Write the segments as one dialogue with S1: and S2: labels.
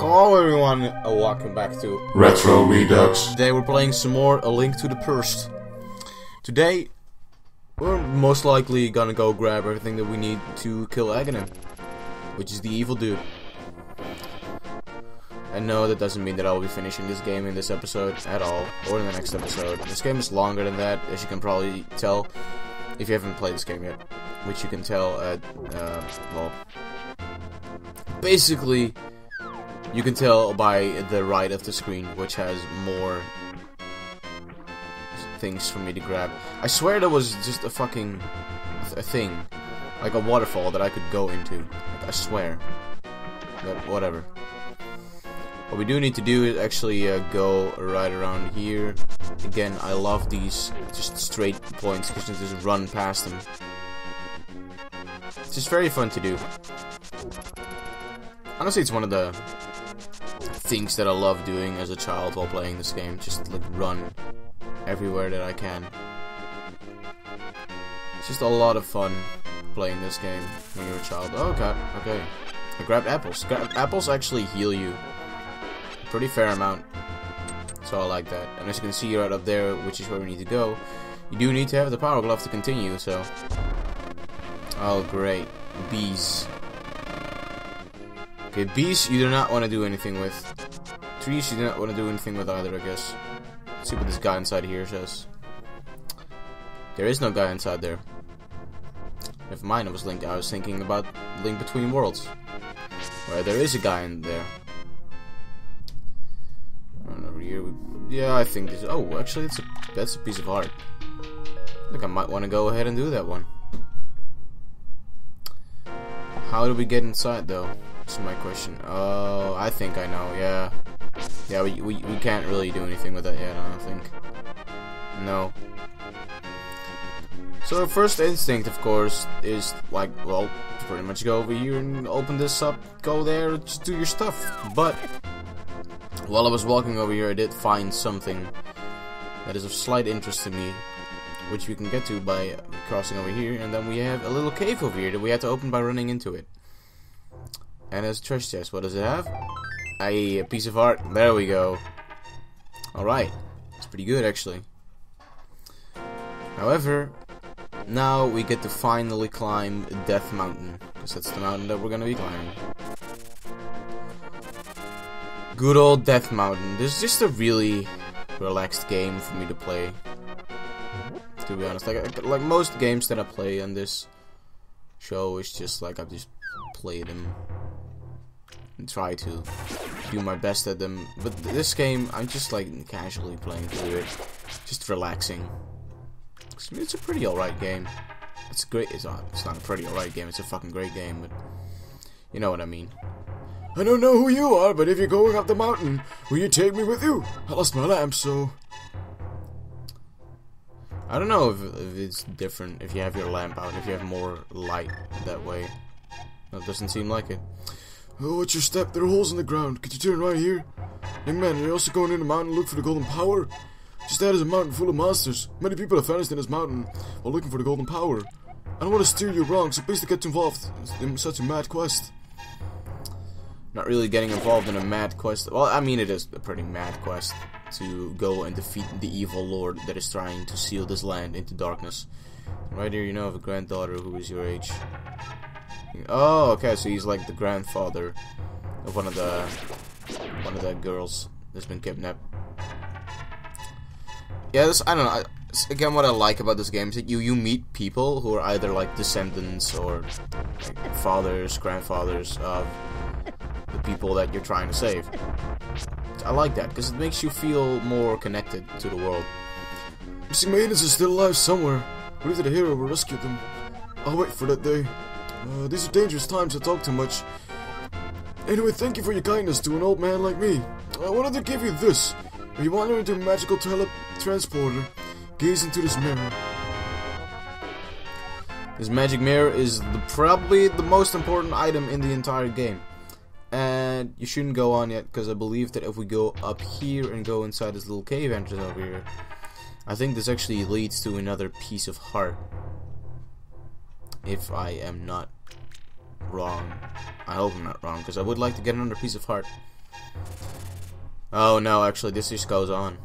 S1: Hello everyone, welcome back to
S2: Retro Redux.
S1: Today we're playing some more A Link to the Past. Today, we're most likely gonna go grab everything that we need to kill Aghanim, which is the evil dude. And no, that doesn't mean that I'll be finishing this game in this episode at all, or in the next episode. This game is longer than that, as you can probably tell, if you haven't played this game yet. Which you can tell at, well, basically, you can tell by the right of the screen, which has more things for me to grab. I swear there was just a fucking a thing, like a waterfall that I could go into. Like, I swear. But whatever. What we do need to do is actually go right around here. Again, I love these just straight points because you just run past them. It's just very fun to do. Honestly, it's one of the things that I love doing as a child while playing this game. Just like run everywhere that I can. It's just a lot of fun playing this game when you're a child. Oh god, okay. I grabbed apples. Apples actually heal you a pretty fair amount. So I like that. And as you can see right up there, which is where we need to go, you do need to have the power glove to continue, so. Oh great. Bees. Okay, bees you do not want to do anything with. Trees you do not want to do anything with either, I guess. Let's see what this guy inside here says. There is no guy inside there. Never mind, I was thinking about Link Between Worlds, where there is a guy in there. And over here, yeah, I think this. Oh, actually, that's a piece of art. I think I might want to go ahead and do that one. How do we get inside, though? That's my question. Oh, I think I know. Yeah, yeah. We can't really do anything with that yet. I don't think. No. So the first instinct, of course, is like, well, pretty much go over here and open this up, go there, just do your stuff. But while I was walking over here, I did find something that is of slight interest to me, which we can get to by crossing over here, and then we have a little cave over here that we had to open by running into it. And there's a treasure chest. What does it have? A piece of art. There we go. Alright. It's pretty good, actually. However, now we get to finally climb Death Mountain, because that's the mountain that we're gonna be climbing. Good old Death Mountain. This is just a really relaxed game for me to play, to be honest. Like most games that I play on this show, it's just like I just play them and try to do my best at them. But this game, I'm just like casually playing through it, just relaxing. It's a pretty alright game. It's great. It's not a pretty alright game. It's a fucking great game. But you know what I mean.
S2: I don't know who you are, but if you're going up the mountain, will you take me with you? I lost my lamp, so.
S1: I don't know if it's different if you have your lamp out, if you have more light that way. That doesn't seem like it.
S2: Oh, what's your step? There are holes in the ground. Could you turn right here? Young man, are you also going in the mountain to look for the golden power? Just that is a mountain full of monsters. Many people have vanished in this mountain while looking for the golden power. I don't want to steer you wrong, so please don't get involved in such a mad quest.
S1: Not really getting involved in a mad quest. Well, I mean, it is a pretty mad quest to go and defeat the evil lord that is trying to seal this land into darkness. Right here, you know of a granddaughter who is your age. Oh, okay, so he's like the grandfather of one of the girls that's been kidnapped. Yeah, I don't know. Again, what I like about this game is that you meet people who are either like descendants or like fathers, grandfathers of the people that you're trying to save. I like that because it makes you feel more connected to the world.
S2: Missing maidens are still alive somewhere. Believe that a hero will rescue them. I'll wait for that day. These are dangerous times to talk too much. Anyway, thank you for your kindness to an old man like me. I wanted to give you this. If you wander into a magical transporter, gaze into this mirror.
S1: This magic mirror is probably the most important item in the entire game. And you shouldn't go on yet, because I believe that if we go up here and go inside this little cave entrance over here, I think this actually leads to another piece of heart. If I am not wrong. I hope I'm not wrong, because I would like to get another piece of heart. Oh no, actually this just goes on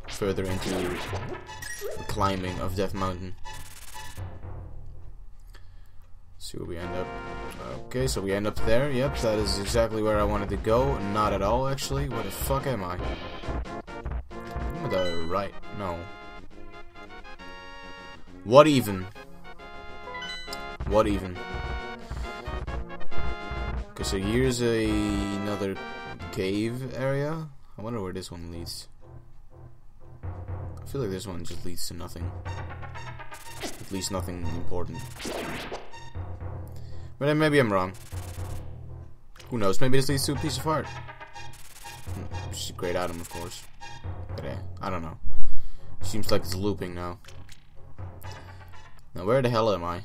S1: further into the climbing of Death Mountain. Let's see where we end up. Okay, so we end up there. Yep, that is exactly where I wanted to go. Not at all, actually. Where the fuck am I? I'm at the right. No. What even? What even? Okay, so here's another cave area. I wonder where this one leads. I feel like this one just leads to nothing. At least nothing important. But then maybe I'm wrong. Who knows? Maybe this leads to a piece of heart. Which is a great item, of course. But I don't know. Seems like it's looping now. Now where the hell am I?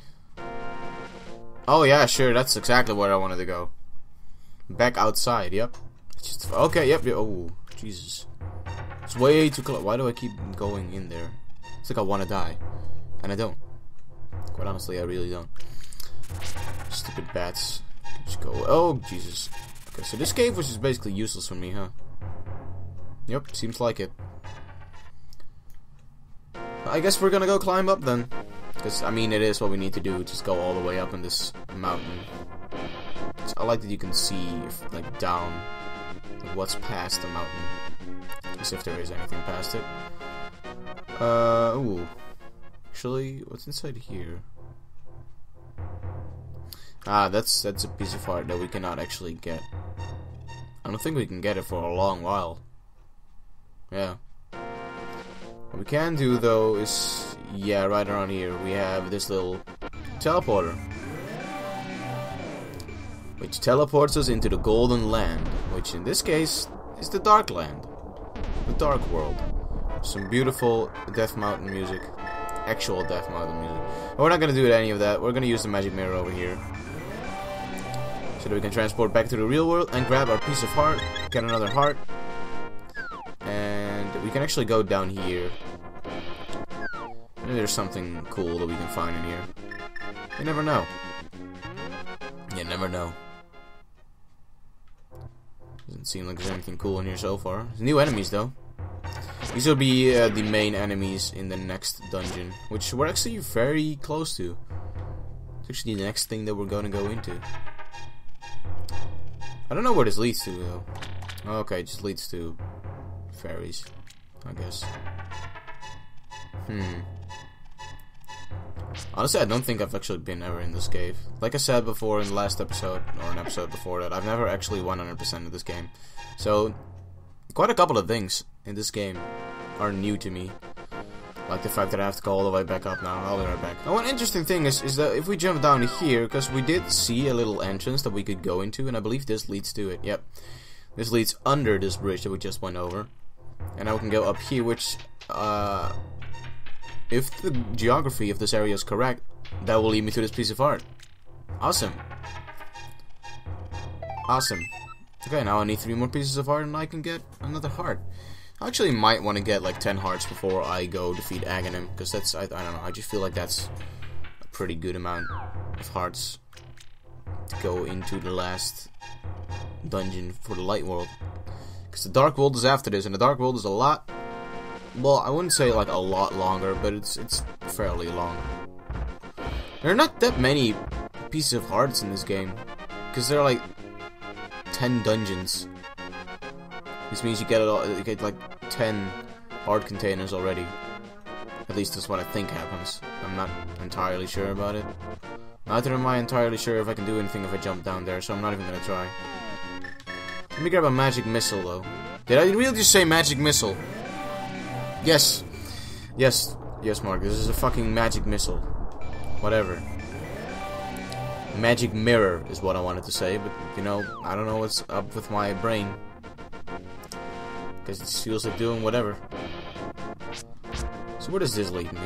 S1: Oh yeah, sure. That's exactly where I wanted to go. Back outside. Yep. It's just, okay. Yep. Oh Jesus. It's way too close. Why do I keep going in there? It's like I want to die, and I don't. Quite honestly, I really don't. Stupid bats. Just go. Oh Jesus. Okay, so this cave was just basically useless for me, huh? Yep. Seems like it. I guess we're gonna go climb up then. Because, I mean, it is what we need to do. Just go all the way up in this mountain. I like that you can see, like, down what's past the mountain. As if there is anything past it. Ooh. Actually, what's inside here? Ah, that's a piece of art that we cannot actually get. I don't think we can get it for a long while. Yeah. What we can do, though, is... yeah, right around here we have this little teleporter, which teleports us into the Golden Land, which in this case is the Dark Land, the Dark World. Some beautiful Death Mountain music, actual Death Mountain music. But we're not gonna do any of that. We're gonna use the magic mirror over here, so that we can transport back to the real world and grab our piece of heart, get another heart, and we can actually go down here. Maybe there's something cool that we can find in here. You never know. You never know. Doesn't seem like there's anything cool in here so far. There's new enemies though. These will be the main enemies in the next dungeon, which we're actually very close to. It's actually the next thing that we're going to go into. I don't know where this leads to though. Okay, it just leads to fairies, I guess. Honestly, I don't think I've actually been ever in this cave. Like I said before in the last episode, or an episode before that, I've never actually 100% of this game. So, quite a couple of things in this game are new to me. Like the fact that I have to go all the way back up now. I'll be right back. Now, one interesting thing is that if we jump down here, because we did see a little entrance that we could go into, and I believe this leads to it. Yep. This leads under this bridge that we just went over. And now we can go up here, which, if the geography of this area is correct, that will lead me to this piece of art. Awesome. Awesome. Okay, now I need 3 more pieces of art and I can get another heart. I actually might want to get like 10 hearts before I go defeat Aghanim, because that's, I don't know, I just feel like that's a pretty good amount of hearts to go into the last dungeon for the Light World. Because the Dark World is after this, and the Dark World is a lot... well, I wouldn't say like a lot longer, but it's fairly long. There are not that many pieces of hearts in this game, because there are like 10 dungeons. This means you get like 10 heart containers already. At least that's what I think happens. I'm not entirely sure about it. Neither am I entirely sure if I can do anything if I jump down there, so I'm not even gonna try. Let me grab a magic missile though. Did I really just say magic missile? Yes. Yes. Yes, Mark. This is a fucking magic missile. Whatever. Magic mirror is what I wanted to say, but, you know, I don't know what's up with my brain. Because it feels like doing whatever. So where does this lead me?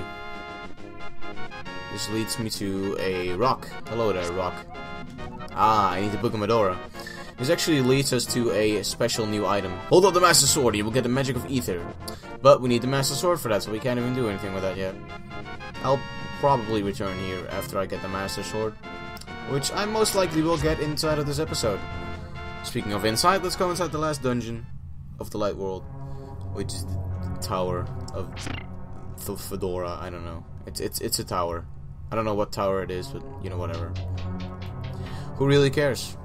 S1: This leads me to a rock. Hello there, rock. Ah, I need the Book of Medora. This actually leads us to a special new item. Hold up the Master Sword, you will get the magic of ether. But we need the Master Sword for that, so we can't even do anything with that yet. I'll probably return here after I get the Master Sword, which I most likely will get inside of this episode. Speaking of inside, let's go inside the last dungeon of the Light World, which is the Tower of the Fedora. I don't know. It's a tower. I don't know what tower it is, but you know, whatever. Who really cares?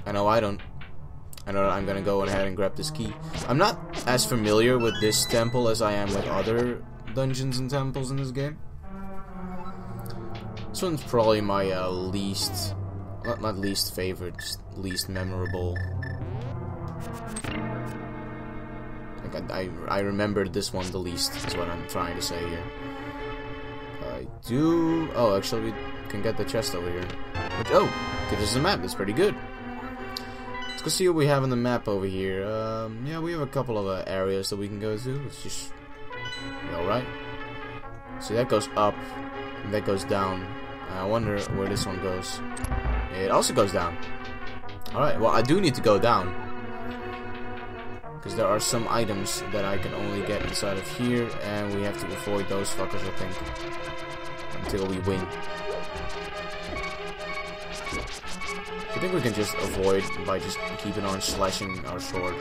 S1: I know I don't. I know I'm gonna go ahead and grab this key. I'm not as familiar with this temple as I am with other dungeons and temples in this game. This one's probably my least, not least favorite, just least memorable. Like I remembered this one the least, is what I'm trying to say here. I do. Oh, actually, we can get the chest over here. Which, oh, gives us a map. That's pretty good. Let's go see what we have on the map over here. Yeah, we have a couple of areas that we can go to. Let's just. Alright. See, that goes up, and that goes down. I wonder where this one goes. It also goes down. Alright, well, I do need to go down, because there are some items that I can only get inside of here, and we have to avoid those fuckers, I think, until we win. I think we can just avoid by just keeping on slashing our sword.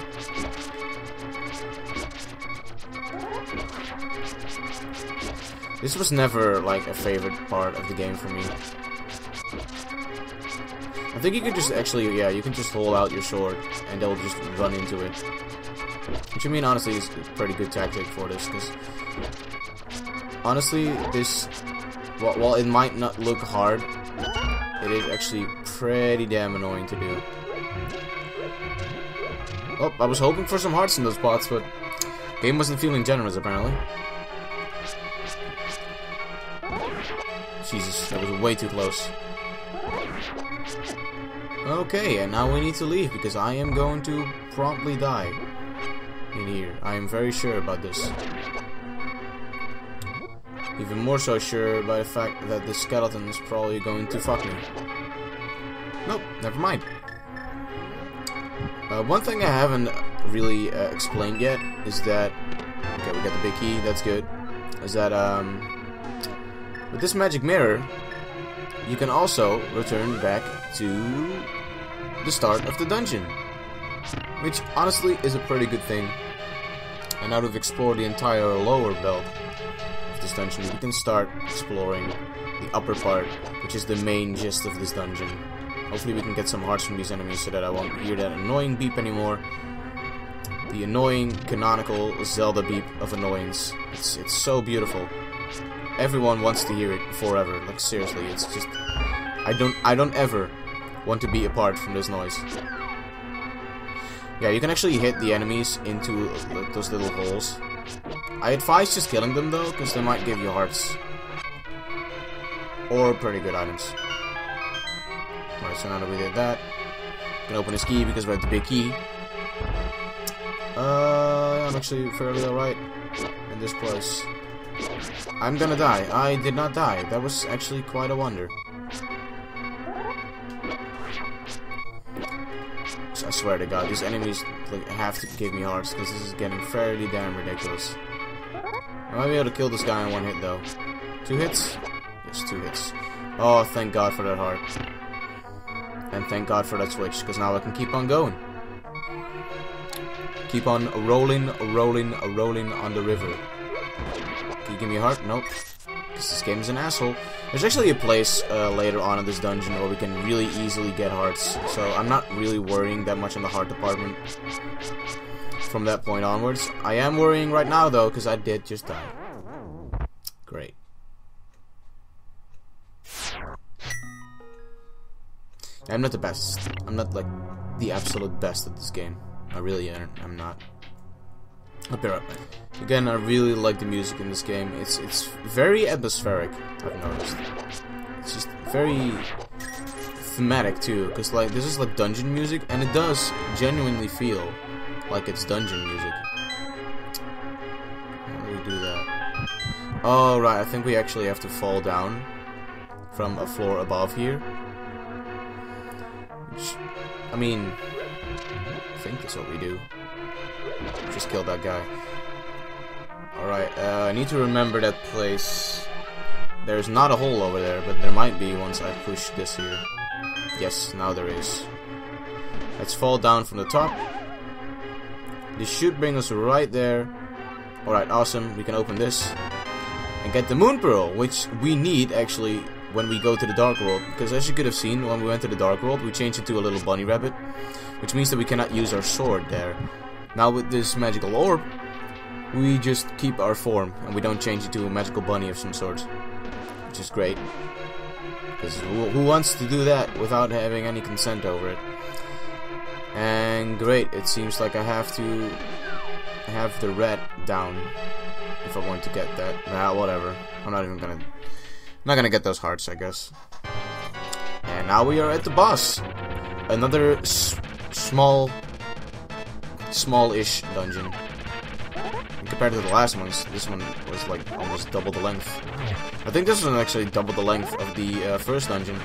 S1: This was never like a favorite part of the game for me. I think you can just actually, yeah, you can just hold out your sword and they'll just run into it. Which I mean, honestly, is a pretty good tactic for this, because honestly, this, while it might not look hard, it is actually pretty damn annoying to do. Oh, I was hoping for some hearts in those spots, but game wasn't feeling generous apparently. Jesus, that was way too close. Okay, and now we need to leave because I am going to promptly die in here. I am very sure about this. Even more so sure by the fact that the skeleton is probably going to fuck me. Nope, never mind. One thing I haven't really explained yet is that... Okay, we got the big key, that's good. Is that, with this magic mirror, you can also return back to the start of the dungeon. Which, honestly, is a pretty good thing. And now we've explored the entire lower belt of this dungeon, we can start exploring the upper part, which is the main gist of this dungeon. Hopefully we can get some hearts from these enemies so that I won't hear that annoying beep anymore. The annoying, canonical Zelda beep of annoyance. It's so beautiful. Everyone wants to hear it forever. Like, seriously, it's just... I don't ever want to be apart from this noise. Yeah, you can actually hit the enemies into those little holes. I advise just killing them, though, because they might give you hearts. Or pretty good items. Alright, so now that we did that, we can open this key because we have the big key. I'm actually fairly alright in this place. I'm gonna die. I did not die. That was actually quite a wonder. I swear to God, these enemies like, have to give me hearts because this is getting fairly damn ridiculous. I might be able to kill this guy in one hit though. 2 hits? Yes, 2 hits. Oh, thank God for that heart. And thank God for that switch, because now I can keep on going. Keep on rolling on the river. Can you give me a heart? Nope. Because this game is an asshole. There's actually a place later on in this dungeon where we can really easily get hearts. So I'm not really worrying that much on the heart department from that point onwards. I am worrying right now though, because I did just die. Great. I'm not the best. I'm not like the absolute best at this game. I really am not. I'll be right back. Again, I really like the music in this game. It's very atmospheric, I've noticed. It's just very thematic too, because like this is like dungeon music, and it does genuinely feel like it's dungeon music. How do we do that? Oh right, I think we actually have to fall down from a floor above here. Which, I mean, I think that's what we do. Just kill that guy. Alright, I need to remember that place. There's not a hole over there, but there might be once I push this here. Yes, now there is. Let's fall down from the top. This should bring us right there. Alright, awesome. We can open this and get the Moon Pearl, which we need actually when we go to the Dark World. Because as you could have seen, when we went to the Dark World, we changed it to a little bunny rabbit, which means that we cannot use our sword there. Now with this magical orb, we just keep our form and we don't change it to a magical bunny of some sort, which is great. Because who wants to do that without having any consent over it? And great, it seems like I have to have the red down if I want to get that. Nah, whatever. I'm not gonna get those hearts, I guess. And now we are at the boss. Another small-ish dungeon. And compared to the last ones, this one was like almost double the length. I think this one actually double the length of the first dungeon.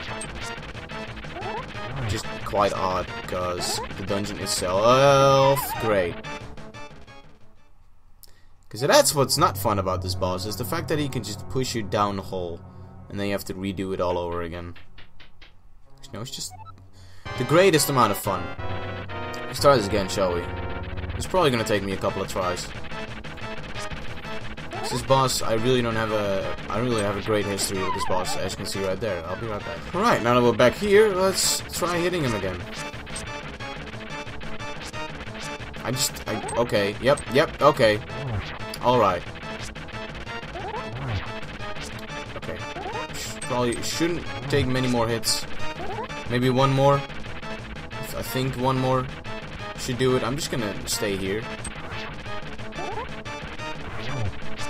S1: Just quite odd, because the dungeon itself, great. Because that's what's not fun about this boss, is the fact that he can just push you down the hole, and then you have to redo it all over again. You know, it's just the greatest amount of fun. Let's try this again, shall we? It's probably gonna take me a couple of tries. This boss, I really don't have a great history with this boss, as you can see right there. I'll be right back. Alright, now that we're back here, let's try hitting him again. Okay, yep, okay. Alright. Okay. Probably shouldn't take many more hits. Maybe one more. I think one more should do it. I'm just gonna stay here.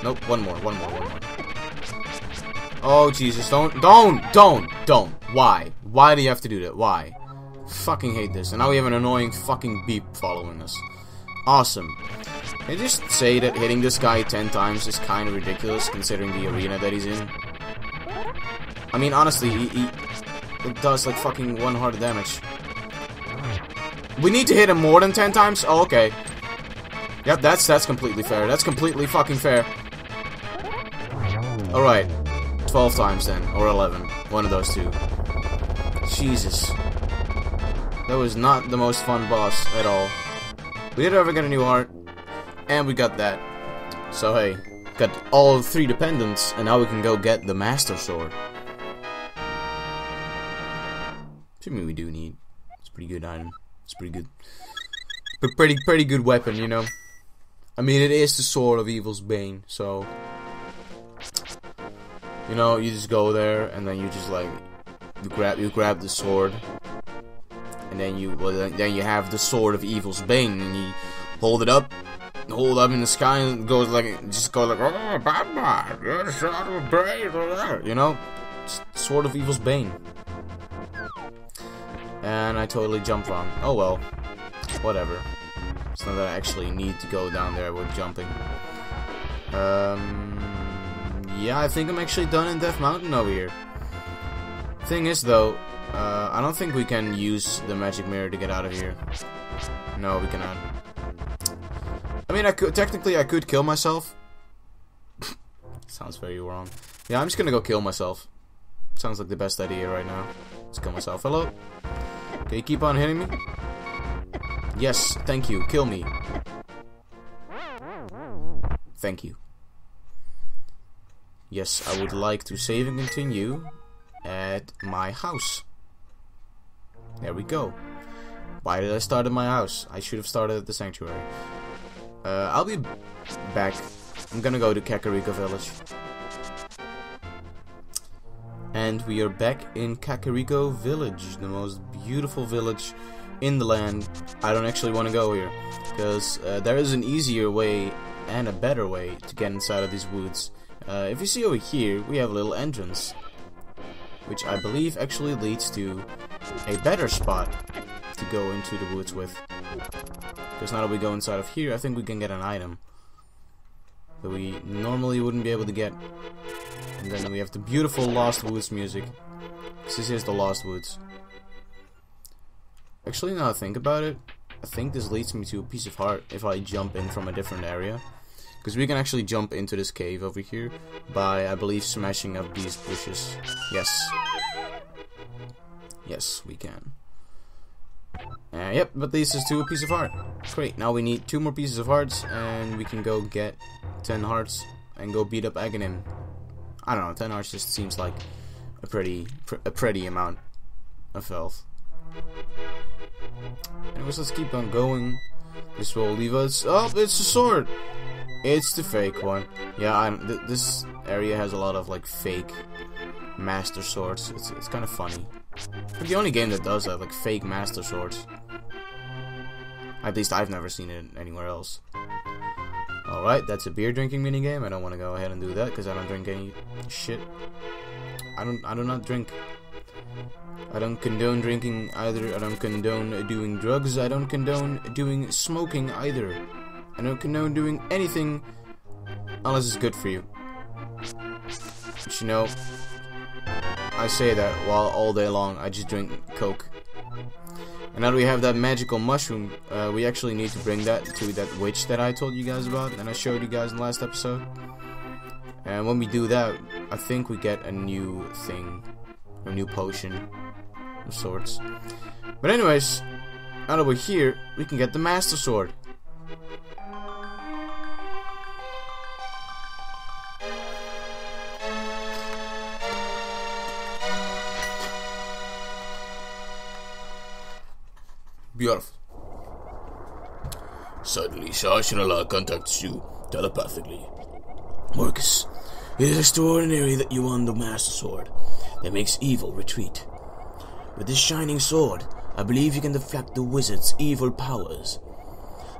S1: Nope, one more. Oh, Jesus, don't. Why? Why do you have to do that? Why? Fucking hate this. And now we have an annoying fucking beep following us. Awesome. Can I just say that hitting this guy 10 times is kind of ridiculous, considering the arena that he's in? I mean, honestly, it does like fucking 1 heart damage. We need to hit him more than 10 times? Oh, okay. Yep, that's completely fair. That's completely fucking fair. Alright. 12 times then. Or 11. One of those two. Jesus. That was not the most fun boss at all. We did ever get a new heart. And we got that. So hey. Got all 3 dependents. And now we can go get the Master Sword. Assuming we do need. It's a pretty good item. It's pretty good. But pretty good weapon, you know. I mean, it is the Sword of Evil's Bane, so you know, you just go there and then you just like you grab the sword, and then you have the Sword of Evil's Bane, and you hold it up in the sky, and it goes like oh, Batman, you're the Sword of Bane, you know, Sword of Evil's Bane. And I totally jumped wrong. Oh well, whatever. It's not that I actually need to go down there with jumping. Yeah, I think I'm actually done in Death Mountain over here. Thing is though, I don't think we can use the magic mirror to get out of here. No, we cannot. I mean, technically I could kill myself. Sounds very wrong. Yeah, I'm just gonna go kill myself. Sounds like the best idea right now. Let's kill myself. Hello? Can you keep on hitting me? Yes, thank you. Kill me. Thank you. Yes, I would like to save and continue at my house. There we go. Why did I start at my house? I should have started at the sanctuary. I'll be back. I'm gonna go to Kakariko Village. And we are back in Kakariko Village, the most beautiful village in the land. I don't actually want to go here, because there is an easier way and a better way to get inside of these woods. If you see over here, we have a little entrance, which I believe actually leads to a better spot to go into the woods with. Because now that we go inside of here, I think we can get an item that we normally wouldn't be able to get. And then we have the beautiful Lost Woods music. This is the Lost Woods. Actually, now I think about it, I think this leads me to a piece of heart if I jump in from a different area. Because we can actually jump into this cave over here by, I believe, smashing up these bushes. Yes. Yes, we can. Yep, but this is to a piece of heart. Great, now we need 2 more pieces of hearts, and we can go get 10 hearts and go beat up Aghanim. I don't know, 10 hearts just seems like a pretty amount of health. Anyways, let's keep on going. This will leave us... Oh, it's a sword! It's the fake one. Yeah, this area has a lot of, like, fake master swords. It's kind of funny. But the only game that does that, like, fake master swords. At least I've never seen it anywhere else. Alright, that's a beer drinking minigame. I don't want to go ahead and do that, because I don't drink any shit. I do not drink. I don't condone drinking either. I don't condone doing drugs. I don't condone doing smoking either. I don't condone doing anything unless it's good for you. But you know, I say that while all day long I just drink Coke. And now that we have that magical mushroom, we actually need to bring that to that witch that I told you guys about and I showed you guys in the last episode. And when we do that, I think we get a new thing, a new potion of sorts. But anyways, now that we're here, we can get the Master Sword.
S2: Beautiful. Suddenly, Shashanala contacts you telepathically. Marcus, it is extraordinary that you won the Master Sword that makes evil retreat. With this shining sword, I believe you can deflect the wizard's evil powers.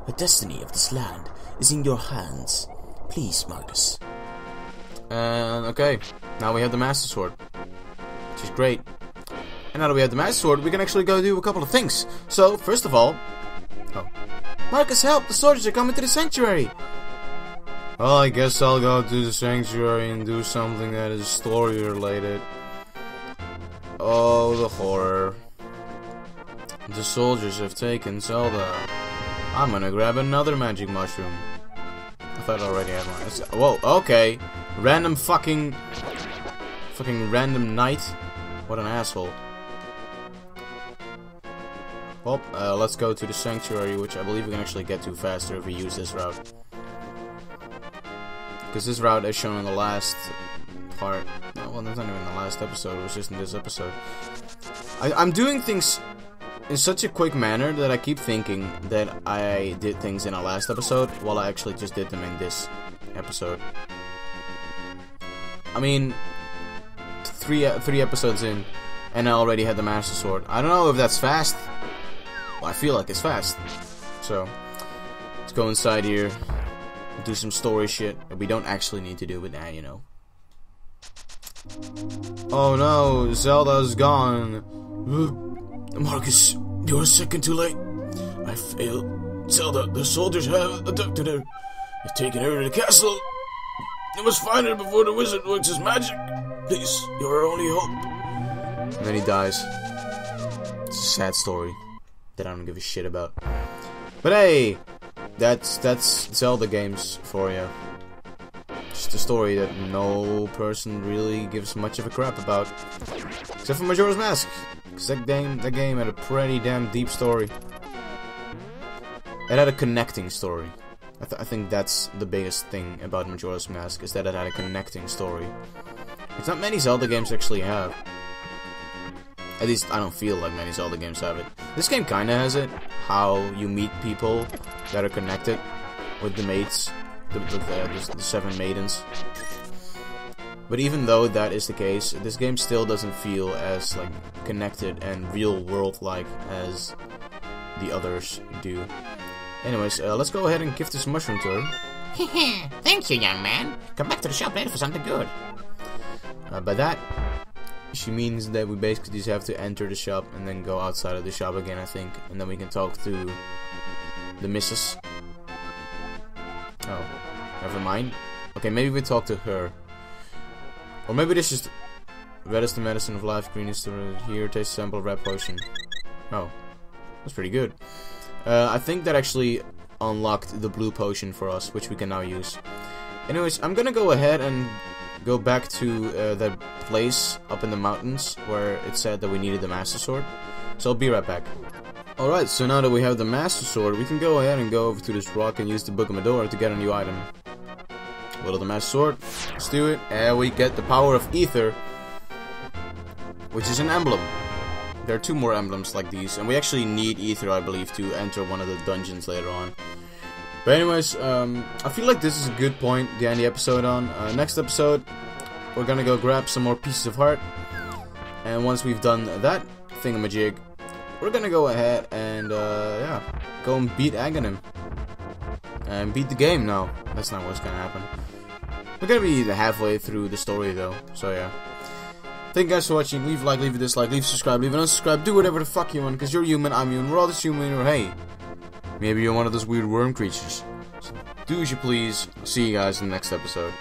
S2: The destiny of this land is in your hands. Please, Marcus.
S1: Okay, now we have the Master Sword, which is great. And now that we have the Master Sword, we can actually go do a couple of things. So, first of all... Oh. Marcus, help! The soldiers are coming to the sanctuary! Well, I guess I'll go to the sanctuary and do something that is story related. Oh, the horror. The soldiers have taken Zelda. I'm gonna grab another magic mushroom. I thought I already had one. Whoa, okay. Random fucking random knight. What an asshole. Well, let's go to the sanctuary, which I believe we can actually get to faster if we use this route. Because this route is shown in the last part. No, well, that's not even the last episode. It was just in this episode. I'm doing things in such a quick manner that I keep thinking that I did things in our last episode, while I actually just did them in this episode. I mean, three episodes in, and I already had the Master Sword. I don't know if that's fast. Well, I feel like it's fast. So, let's go inside here, do some story shit that we don't actually need to do, but you know. Oh no, Zelda's gone.
S2: Marcus, you're a second too late. I failed. Zelda, the soldiers have abducted her. They've taken her to the castle. You must find her before the wizard works his magic. Please, you're our only hope.
S1: And then he dies. It's a sad story that I don't give a shit about. But hey, that's Zelda games for you. Just a story that no person really gives much of a crap about, except for Majora's Mask. Because that game had a pretty damn deep story. It had a connecting story. I think that's the biggest thing about Majora's Mask, is that it had a connecting story. It's not many Zelda games actually have. At least I don't feel like many Zelda games have it. This game kinda has it. How you meet people that are connected with the mates, the 7 maidens. But even though that is the case, this game still doesn't feel as like connected and real world like as the others do. Anyways, let's go ahead and give this mushroom to her.
S3: Thank you, young man. Come back to the shop later for something good.
S1: By that, she means that we basically just have to enter the shop and then go outside of the shop again, I think. And then we can talk to the missus. Oh, never mind. Okay, maybe we talk to her. Or maybe this is... Red is the medicine of life, green is the... Here, taste a sample of red potion. Oh, that's pretty good. I think that actually unlocked the blue potion for us, which we can now use. Anyways, I'm gonna go ahead and go back to that place up in the mountains where it said that we needed the Master Sword. So I'll be right back. Alright, so now that we have the Master Sword, we can go ahead and go over to this rock and use the Book of Medora to get a new item. Will the Master Sword. Let's do it. And we get the Power of Ether, which is an emblem. There are 2 more emblems like these, and we actually need Ether, I believe, to enter one of the dungeons later on. But anyways, I feel like this is a good point to end the episode on. Next episode, we're gonna go grab some more pieces of heart, and once we've done that thingamajig, we're gonna go ahead and yeah, go and beat Aghanim and beat the game. No, that's not what's gonna happen. We're gonna be halfway through the story though, so yeah. Thank you guys for watching. Leave a like, leave a dislike, leave a subscribe, leave an unsubscribe, do whatever the fuck you want, because you're human, I'm human, we're all just human, or hey, maybe you're one of those weird worm creatures. So do as you please. See you guys in the next episode.